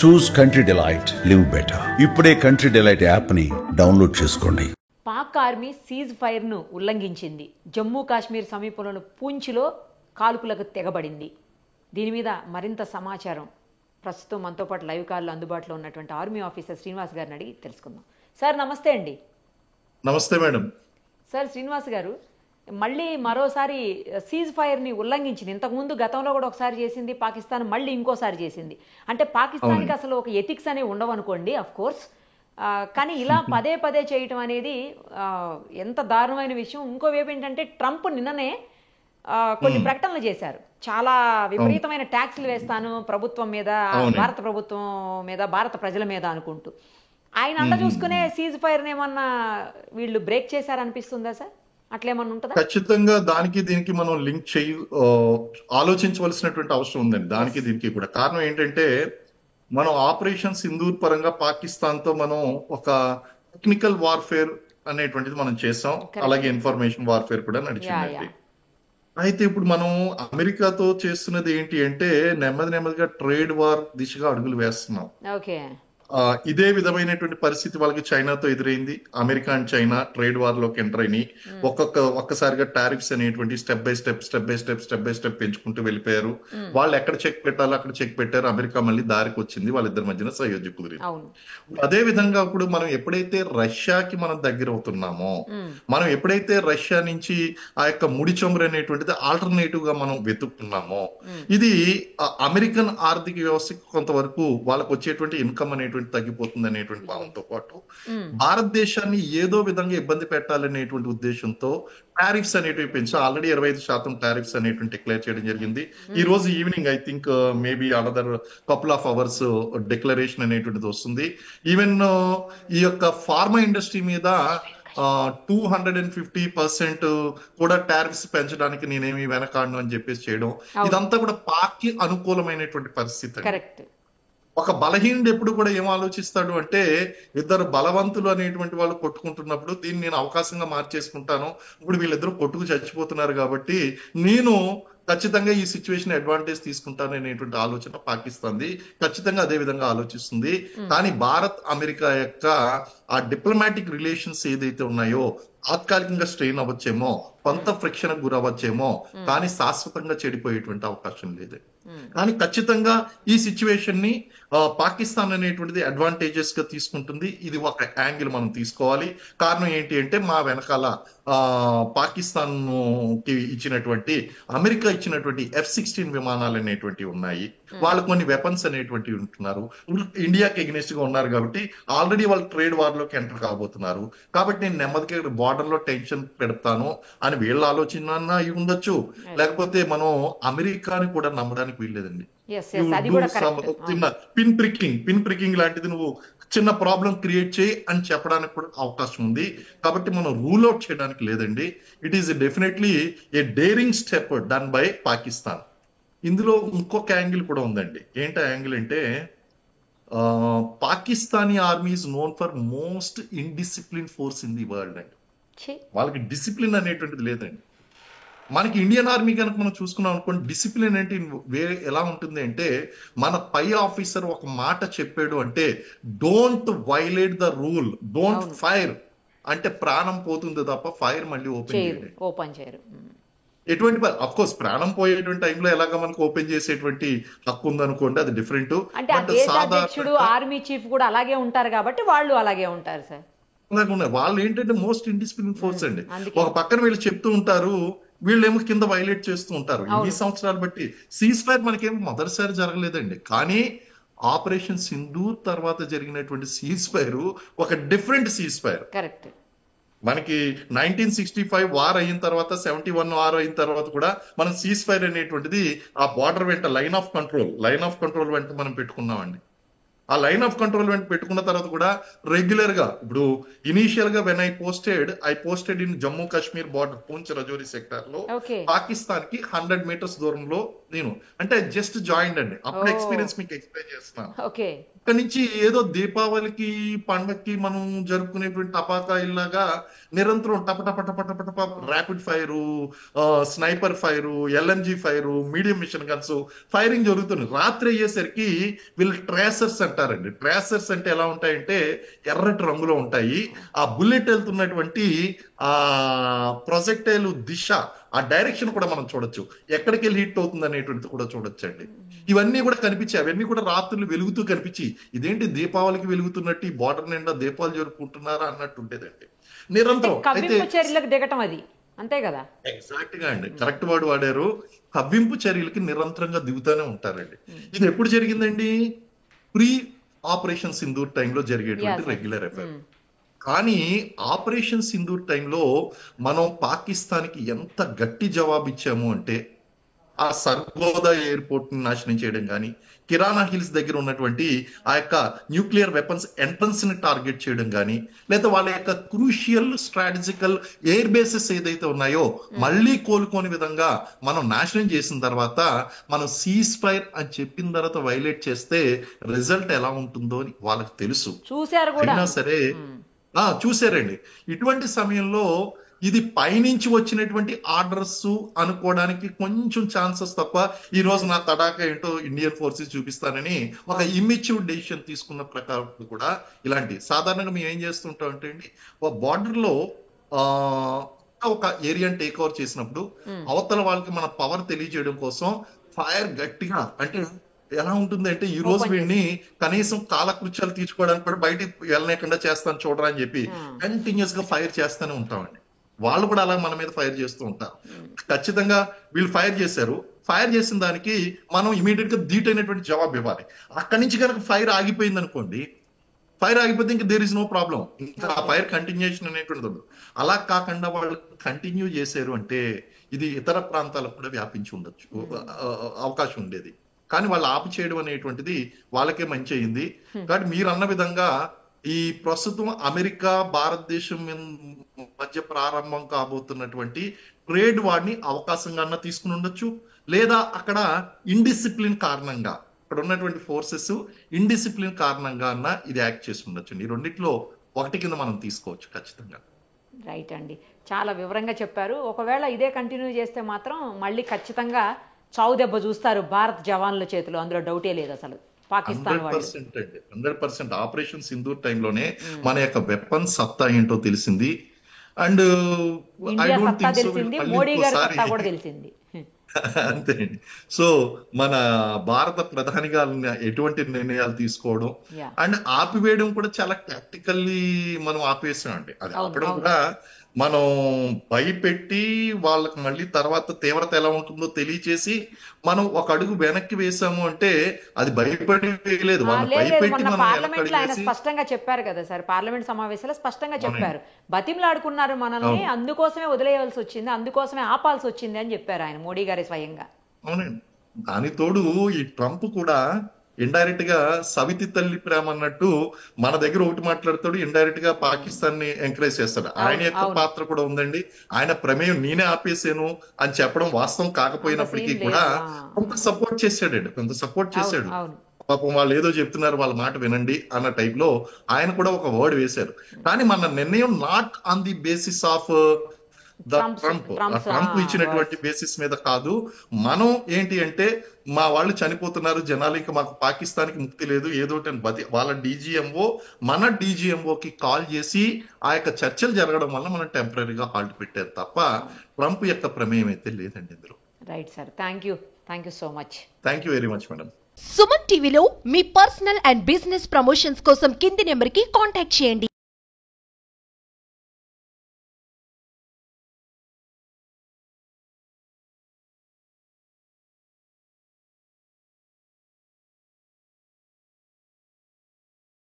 చూస్ country delight, live better. ఇప్పుడే country delight app ని download చేసుకోండి. పాక్ ఆర్మీ సీజ్ ఫైర్ను ఉల్లంఘించింది. జమ్మూ కాశ్మీర్ సమీపంలోని పూంచ్లో కాల్పులకు తెగబడింది. దీని మీద మరింత సమాచారం ప్రస్తుతం మనతో పాటు లైవ్ కాల్లో అందుబాటులో ఉన్నటువంటి ఆర్మీ ఆఫీసర్ శ్రీనివాస్ గారిని అడిగి తెలుసుకుందాం. సార్ నమస్తే అండి. నమస్తే మేడం. సార్ శ్రీనివాస్ గారు, మళ్ళీ మరోసారి సీజ్ ఫైర్ని ఉల్లంఘించింది. ఇంతకుముందు గతంలో కూడా ఒకసారి చేసింది పాకిస్తాన్, మళ్ళీ ఇంకోసారి చేసింది. అంటే పాకిస్తాన్కి అసలు ఒక ఎథిక్స్ అనేవి ఉండవు అనుకోండి, అఫ్ కోర్స్. కానీ ఇలా పదే పదే చేయటం అనేది ఎంత దారుణమైన విషయం. ఇంకోవైపు ఏంటంటే ట్రంప్ నిన్ననే కొన్ని ప్రకటనలు చేశారు. చాలా విపరీతమైన ట్యాక్స్లు వేస్తాను ప్రభుత్వం మీద, భారత ప్రభుత్వం మీద, భారత ప్రజల మీద అనుకుంటూ. ఆయన అండ చూసుకునే సీజ్ ఫైర్ ఏమన్నా వీళ్ళు బ్రేక్ చేశారనిపిస్తుందా సార్? అట్లేమన్నా ఉంటుందా? ఖచ్చితంగా దానికి దీనికి మనం లింక్ ఆలోచించవలసినటువంటి అవసరం ఉందండి. దానికి దీనికి కూడా కారణం ఏంటంటే, మనం ఆపరేషన్ సింధూర్ పరంగా పాకిస్తాన్ తో మనం ఒక టెక్నికల్ వార్ఫేర్ అనేటువంటిది మనం చేసాం. అలాగే ఇన్ఫర్మేషన్ వార్ఫేర్ కూడా నడిచిందండి. అయితే ఇప్పుడు మనం అమెరికాతో చేస్తున్నది ఏంటి అంటే, నెమ్మదిగా ట్రేడ్ వార్ దిశగా అడుగులు వేస్తున్నాం. ఓకే. ఇదే విధమైనటువంటి పరిస్థితి వాళ్ళకి చైనాతో ఎదురైంది. America and China trade war లోకి ఎంటర్ అయినాయి. ఒక్కసారిగా టారిఫ్స్ అనేటువంటి స్టెప్ బై స్టెప్ పెంచుకుంటూ వెళ్ళిపోయారు. వాళ్ళు ఎక్కడ చెక్ పెట్టాలో అక్కడ చెక్ పెట్టారు. అమెరికా మళ్ళీ దారికి వచ్చింది. వాళ్ళిద్దరి మధ్యన సయోధ్య కుదిరింది. అదే విధంగా ఇప్పుడు మనం ఎప్పుడైతే రష్యాకి మనం దగ్గర అవుతున్నామో, మనం ఎప్పుడైతే రష్యా నుంచి ఆ యొక్క ముడి చమురు అనేటువంటిది ఆల్టర్నేటివ్ గా మనం వెతుక్కున్నామో, ఇది అమెరికన్ ఆర్థిక వ్యవస్థకి కొంతవరకు వాళ్ళకు వచ్చేటువంటి ఇన్కమ్ అనేటువంటి తగ్గిపోతుంది అనేటువంటి భావంతో పాటు, భారతదేశాన్ని ఏదో విధంగా ఇబ్బంది పెట్టాలనేటువంటి ఉద్దేశంతో టారిఫ్స్ అనేటివి పెంచి ఆల్రెడీ 25% టారిఫ్స్ అనేటువంటి డిక్లేర్ చేయడం జరిగింది. ఈ రోజు evening I think maybe another couple of hours declaration అనేటువంటిది వస్తుంది. ఈవెన్ ఈ యొక్క ఫార్మా ఇండస్ట్రీ మీద 250% కూడా టారిఫ్స్ పెంచడానికి నేనేమి వెనకాడను అని చెప్పేసి చేయడం, ఇదంతా కూడా పాక్ కి అనుకూలమైనటువంటి పరిస్థితి. ఒక బలహీనుడు ఎప్పుడు కూడా ఏం ఆలోచిస్తాడు అంటే, ఇద్దరు బలవంతులు అనేటువంటి వాళ్ళు కొట్టుకుంటున్నప్పుడు దీన్ని నేను అవకాశంగా మార్చేసుకుంటాను, ఇప్పుడు వీళ్ళిద్దరూ కొట్టుకు చచ్చిపోతున్నారు కాబట్టి నేను ఖచ్చితంగా ఈ సిచ్యువేషన్ అడ్వాంటేజ్ తీసుకుంటాను అనేటువంటి ఆలోచన పాకిస్తాన్ది. ఖచ్చితంగా అదే విధంగా ఆలోచిస్తుంది. కానీ భారత్ అమెరికా యొక్క ఆ డిప్లొమాటిక్ రిలేషన్స్ ఏదైతే ఉన్నాయో తాత్కాలికంగా స్ట్రెయిన్ అవ్వచ్చేమో, కొంత ఫ్రిక్షన్ గురవ్వచ్చేమో, కానీ శాశ్వతంగా చెడిపోయేటువంటి అవకాశం లేదు. కానీ ఖచ్చితంగా ఈ సిచ్యువేషన్ ని పాకిస్తాన్ అనేటువంటిది అడ్వాంటేజెస్ గా తీసుకుంటుంది. ఇది ఒక యాంగిల్ మనం తీసుకోవాలి. కారణం ఏంటి అంటే, మా వెనకాల పాకిస్తాన్ కి ఇచ్చినటువంటి, అమెరికా ఇచ్చినటువంటి F-16 విమానాలు అనేటువంటివి ఉన్నాయి. వాళ్ళు కొన్ని వెపన్స్ అనేటువంటివి ఉంటున్నారు. ఇండియాకి ఎగ్నెస్ట్ గా ఉన్నారు కాబట్టి ఆల్రెడీ వాళ్ళు ట్రేడ్ వార్ లోకి ఎంటర్ కాబోతున్నారు. కాబట్టి నేను నెమ్మదిగా బార్డర్ లో టెన్షన్ పెడతాను అని వీళ్ళ ఆలోచన అయి ఉండొచ్చు. లేకపోతే మనం అమెరికాని కూడా నమ్మడానికి వీల్లేదండి. చిన్న పిన్ ప్రికింగ్ లాంటిది నువ్వు చిన్న ప్రాబ్లం క్రియేట్ చేయి అని చెప్పడానికి కూడా అవకాశం ఉంది. కాబట్టి మనం రూల్ అవుట్ చేయడానికి లేదండి. It is definitely A daring step done by Pakistan. ఇందులో ఇంకొక యాంగిల్ కూడా ఉందండి. ఏంటి యాంగిల్ అంటే, Pakistani army is known for most indiscipline force in the world అండి. వాళ్ళకి డిసిప్లిన్ అనేటువంటిది లేదండి. మనకి ఇండియన్ ఆర్మీ కనుక మనం చూసుకున్నాం అనుకోండి, డిసిప్లిన్ అంటే ఎలా ఉంటుంది అంటే, మన పై ఆఫీసర్ ఒక మాట చెప్పాడు అంటే, don't violate the rule, don't fire అంటే ప్రాణం పోతుంది తప్ప ఫైర్ మళ్ళీ ఓపెన్ చేయరు. ఎటువంటి అఫ్ కోర్స్ ప్రాణం పోయేటువంటి టైంలో ఎలాగ మనకు ఓపెన్ చేసేటువంటి హక్కు ఉందనుకోండి, అది డిఫరెంట్. ఆర్మీ చీఫ్ కూడా అలాగే ఉంటారు కాబట్టి వాళ్ళు అలాగే ఉంటారు సార్. వాళ్ళు ఏంటంటే మోస్ట్ ఇండిసిప్లిన్ ఫోర్స్ అండి. ఒక పక్కన వీళ్ళు చెప్తూ ఉంటారు, వీళ్ళేమో కింద వైలేట్ చేస్తూ ఉంటారు. ఈ సంవత్సరాలు బట్టి సీజ్ ఫైర్ మనకేమో మొదటిసారి జరగలేదండి. కానీ ఆపరేషన్ సింధూర్ తర్వాత జరిగినటువంటి సీజ్ ఫైర్ ఒక డిఫరెంట్ సీజ్ ఫైర్. కరెక్ట్. మనకి 1965 వార్ అయిన తర్వాత, 71 వార్ అయిన తర్వాత కూడా మనం సీజ్ ఫైర్ అనేటువంటిది ఆ బార్డర్ వెంట లైన్ ఆఫ్ కంట్రోల్ వెంట మనం పెట్టుకున్నామండి. ఆ లైన్ ఆఫ్ కంట్రోల్ వెంట పెట్టుకున్న తర్వాత కూడా రెగ్యులర్ గా, ఇప్పుడు ఇనీషియల్ గా when I posted in Jammu Kashmir border Poonch Rajouri sector లో, పాకిస్తాన్ కి 100 మీటర్స్ దూరంలో నేను అంటే జస్ట్ జాయిన్ అండి, అప్పుడు ఎక్స్పీరియన్స్ మీకు ఎక్స్ప్లెయిన్ చేస్తున్నాను. ఓకే. ఇక్కడ నుంచి ఏదో దీపావళికి పండక్కి మనం జరుపుకునేటువంటి టపాకా ఇలాగా నిరంతరం టప టప టప టప టప rapid fire, sniper fire, LMG fire, medium machine guns firing జరుగుతుంది. రాత్రి అయ్యేసరికి వీళ్ళు ట్రేసర్స్ అంటారండి. ట్రేసర్స్ అంటే ఎలా ఉంటాయంటే ఎర్రటి రంగులో ఉంటాయి. ఆ బుల్లెట్ వెళ్తున్నటువంటి ఆ ప్రొజెక్టైల్ దిశ, ఆ డైరెక్షన్ కూడా మనం చూడొచ్చు, ఎక్కడికి వెళ్ళి హిట్ అవుతుంది అనేటువంటిది కూడా చూడొచ్చండి. ఇవన్నీ కూడా కనిపించాయి. అవన్నీ కూడా రాత్రులు వెలుగుతూ కనిపించి ఇదేంటి దీపావళికి వెలుగుతున్నట్టు ఈ బార్డర్ నిండా దీపాలు జరుపుకుంటున్నారా అన్నట్టు ఉండేదండి నిరంతరం. అయితే చర్యలకు దిగటం అది అంతే కదా. ఎగ్జాక్ట్ గా అండి, కరెక్ట్ వర్డ్ వాడారు. కవ్వింపు చర్యలకి నిరంతరంగా దిగుతూనే ఉంటారండి. ఇది ఎప్పుడు జరిగిందండి? ప్రీ ఆపరేషన్ సింధూర్ టైంలో జరిగేటువంటి రెగ్యులర్ అఫైర్. కానీ ఆపరేషన్ సింధూర్ టైంలో మనం పాకిస్తాన్కి ఎంత గట్టి జవాబు ఇచ్చాము అంటే, ఆ సర్గోదా ఎయిర్పోర్ట్ ని నాశనం చేయడం కానీ, కిరాణా హిల్స్ దగ్గర ఉన్నటువంటి ఆ యొక్క న్యూక్లియర్ వెపన్స్ ఎంట్రన్స్ ని టార్గెట్ చేయడం కానీ, లేదా వాళ్ళ యొక్క క్రూషియల్ స్ట్రాటజికల్ ఎయిర్ బేసెస్ ఏదైతే ఉన్నాయో మళ్ళీ కోలుకోని విధంగా మనం నాశనం చేసిన తర్వాత, మనం సీజ్ ఫైర్ అని చెప్పిన తర్వాత వైలేట్ చేస్తే రిజల్ట్ ఎలా ఉంటుందో అని వాళ్ళకి తెలుసు. చూశారు కూడా. అయినా సరే చూసారండి. ఇటువంటి సమయంలో ఇది పైనుంచి వచ్చినటువంటి ఆర్డర్స్ అనుకోవడానికి కొంచెం ఛాన్సెస్ తప్ప, ఈ రోజు నా తడాక ఏంటో ఇండియన్ ఫోర్సెస్ చూపిస్తానని ఒక ఇమ్మెచ్యూర్ డెసిషన్ తీసుకున్న ప్రకారం కూడా ఇలాంటి సాధారణంగా మేము ఏం చేస్తుంటాం అంటే అండి, ఒక బార్డర్ లో ఒక ఏరియాని టేక్ ఓవర్ చేసినప్పుడు అవతల వాళ్ళకి మన పవర్ తెలియజేయడం కోసం ఫైర్ గట్టిగా, అంటే ఎలా ఉంటుంది అంటే ఈ రోజు వీడిని కనీసం కాలకృత్యాలు తీర్చుకోవడానికి కూడా బయటికి వెళ్ళలేకుండా చేస్తాను చూడరా అని చెప్పి కంటిన్యూస్ గా ఫైర్ చేస్తూనే ఉంటామండి. వాళ్ళు కూడా అలా మన మీద ఫైర్ చేస్తూ ఉంటారు. ఖచ్చితంగా వీళ్ళు ఫైర్ చేశారు, ఫైర్ చేసిన దానికి మనం ఇమీడియట్ గా ధీటైనటువంటి జవాబు ఇవ్వాలి. అక్కడి నుంచి కనుక ఫైర్ ఆగిపోయింది అనుకోండి, ఫైర్ ఆగిపోతే ఇంకా దేర్ ఇస్ నో ప్రాబ్లం, ఇంకా ఆ ఫైర్ కంటిన్యూషన్ అనేటువంటిది ఉండదు. అలా కాకుండా వాళ్ళు కంటిన్యూ చేశారు అంటే ఇది ఇతర ప్రాంతాలకు కూడా వ్యాపించి ఉండొచ్చు, అవకాశం ఉండేది. కానీ వాళ్ళు ఆపు చేయడం అనేటువంటిది వాళ్ళకే మంచి అయింది. కాబట్టి మీరు అన్న విధంగా ఈ ప్రస్తుతం అమెరికా భారతదేశం మధ్య ప్రారంభం కాబోతున్నటువంటి ట్రేడ్ వాడిని అవకాశంగా తీసుకుని ఉండొచ్చు, లేదా అక్కడ ఇండిసిప్లిన్ కారణంగా అక్కడ ఉన్నటువంటి ఫోర్సెస్ ఇండిసిప్లిన్ కారణంగా అన్న ఇది యాక్ట్ చేసి ఉండొచ్చు. ఈ రెండిట్లో ఒకటి కింద మనం తీసుకోవచ్చు ఖచ్చితంగా. రైట్ అండి, చాలా వివరంగా చెప్పారు. ఒకవేళ ఇదే కంటిన్యూ చేస్తే మాత్రం మళ్ళీ ఖచ్చితంగా చావు దెబ్బ చూస్తారు భారత్ జవాన్ల చేతిలో, అందులో డౌటే లేదు అసలు. పాకిస్తాన్ 100% ఆపరేషన్ సింధూర్ టైంలోనే మన యొక్క వెపన్ సత్తా ఏంటో తెలిసింది. And I don't think so Modi గారి సత్తా కూడా తెలిసింది. అంతే అండి. సో మన భారత ప్రధానిగా ఎటువంటి నిర్ణయాలు తీసుకోవడం అండ్ ఆపివేయడం కూడా చాలా టాక్టికల్లీ మనం ఆపేసాం అండి. అది ఆపడం కూడా మనం భయపెట్టి వాళ్ళకి మళ్ళీ తర్వాత తీవ్రత ఎలా ఉంటుందో తెలియచేసి మనం ఒక అడుగు వెనక్కి వేసాము అంటే అది భయపడి వేయలేదు, వాళ్ళు భయపెట్టి మనం స్పష్టంగా చెప్పారు కదా సార్, పార్లమెంట్ సమావేశాల్లో స్పష్టంగా చెప్పారు, బతిమలాడుకున్నారు మనల్ని, అందుకోసమే వదిలేయవలసి వచ్చింది, అందుకోసమే ఆపాల్సి వచ్చింది అని చెప్పారు ఆయన, మోడీ గారి స్వయంగా. అవునండి. దాని తోడు ఈ ట్రంప్ కూడా ఇండైరెక్ట్ గా సవితి తల్లి ప్రేమ అన్నట్టు మన దగ్గర ఒకటి మాట్లాడతాడు, ఇండైరెక్ట్ గా పాకిస్తాన్ ని ఎంకరేజ్ చేస్తాడు. ఆయన యొక్క పాత్ర కూడా ఉందండి. ఆయన ప్రమేయం నేనే ఆపేసాను అని చెప్పడం వాస్తవం కాకపోయినప్పటికీ కూడా కొంత సపోర్ట్ చేశాడు, పాపం వాళ్ళు ఏదో చెప్తున్నారు వాళ్ళ మాట వినండి అన్న టైప్ లో ఆయన కూడా ఒక వర్డ్ వేశారు. కానీ మన నిర్ణయం not on the basis of Trump ఇచ్చినటువంటి బేసిస్ మీద కాదు. మనం ఏంటి అంటే మా వాళ్ళు చనిపోతున్నారు, జనాలు ఇంకా మాకు పాకిస్తాన్ కి ముక్తి లేదు, ఏదో వాళ్ళ డీజీఎంఓ మన డీజీఎంఓకి కాల్ చేసి ఆ యొక్క చర్చలు జరగడం వల్ల మనం టెంపరీగా హాల్ట్ పెట్టారు తప్ప ట్రంప్ యొక్క ప్రమేయం అయితే లేదండి ఇందులో. Right sir, thank you so much. Thank you very much madam. Suman టీవీలో మీ పర్సనల్ అండ్ బిజినెస్ ప్రమోషన్స్ కోసం కింది నెంబర్ కి కాంటాక్ట్ చేయండి.